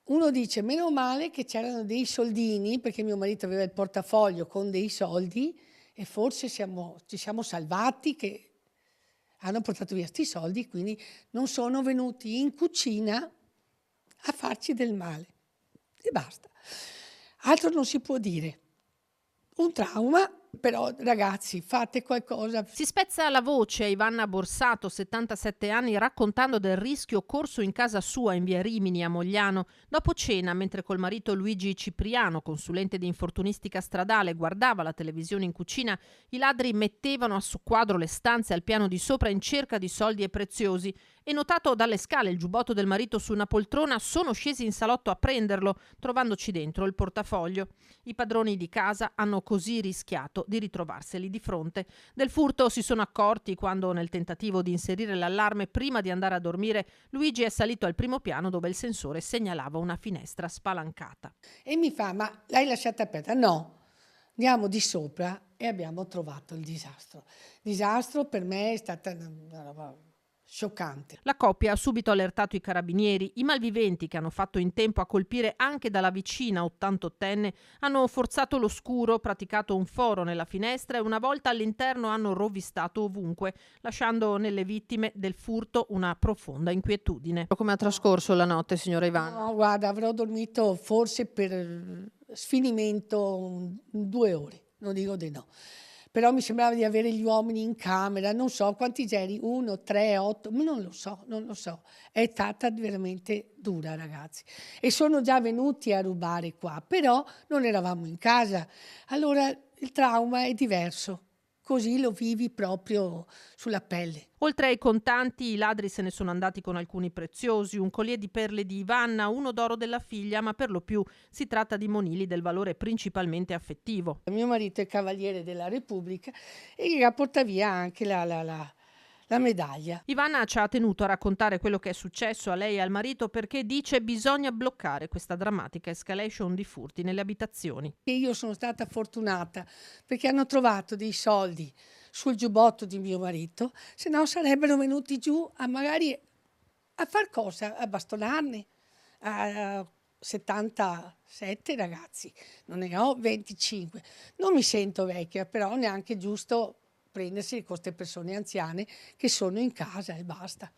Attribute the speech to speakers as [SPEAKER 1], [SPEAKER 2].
[SPEAKER 1] Uno dice: meno male che c'erano dei soldini, perché mio marito aveva il portafoglio con dei soldi e forse ci siamo salvati che hanno portato via 'sti soldi, quindi non sono venuti in cucina a farci del male. E basta. Altro non si può dire. Un trauma, però ragazzi, fate qualcosa.
[SPEAKER 2] Si spezza la voce a Ivanna Borsato, 77 anni, raccontando del rischio corso in casa sua in via Rimini a Mogliano. Dopo cena, mentre col marito Luigi Cipriano, consulente di infortunistica stradale, guardava la televisione in cucina, i ladri mettevano a soqquadro le stanze al piano di sopra in cerca di soldi e preziosi. E notato dalle scale il giubbotto del marito su una poltrona, sono scesi in salotto a prenderlo, trovandoci dentro il portafoglio. I padroni di casa hanno così rischiato di ritrovarseli di fronte. Del furto si sono accorti quando, nel tentativo di inserire l'allarme prima di andare a dormire, Luigi è salito al primo piano dove il sensore segnalava una finestra spalancata.
[SPEAKER 1] E mi fa: ma l'hai lasciata aperta? No, andiamo di sopra e abbiamo trovato il disastro. Disastro per me è stata una roba scioccante.
[SPEAKER 2] La coppia ha subito allertato i carabinieri. I malviventi, che hanno fatto in tempo a colpire anche dalla vicina 88enne, hanno forzato l'oscuro, praticato un foro nella finestra e una volta all'interno hanno rovistato ovunque, lasciando nelle vittime del furto una profonda inquietudine. Come ha trascorso la notte, signora Ivana?
[SPEAKER 1] No, guarda, avrò dormito forse per sfinimento 2 ore, non dico di no. Però mi sembrava di avere gli uomini in camera, non so quanti eri, 1, 3, 8, non lo so, non lo so. È stata veramente dura, ragazzi. E sono già venuti a rubare qua, però non eravamo in casa. Allora il trauma è diverso, così lo vivi proprio sulla pelle.
[SPEAKER 2] Oltre ai contanti, i ladri se ne sono andati con alcuni preziosi, un collier di perle di Ivanna, uno d'oro della figlia, ma per lo più si tratta di monili del valore principalmente affettivo.
[SPEAKER 1] Mio marito è cavaliere della Repubblica e porta via anche la medaglia.
[SPEAKER 2] Ivana ci ha tenuto a raccontare quello che è successo a lei e al marito perché dice bisogna bloccare questa drammatica escalation di furti nelle abitazioni.
[SPEAKER 1] E io sono stata fortunata perché hanno trovato dei soldi sul giubbotto di mio marito, se no sarebbero venuti giù a magari a far cosa? A bastonarne. A 77 ragazzi, non ne ho 25. Non mi sento vecchia, però neanche giusto prendersi con queste persone anziane che sono in casa e basta.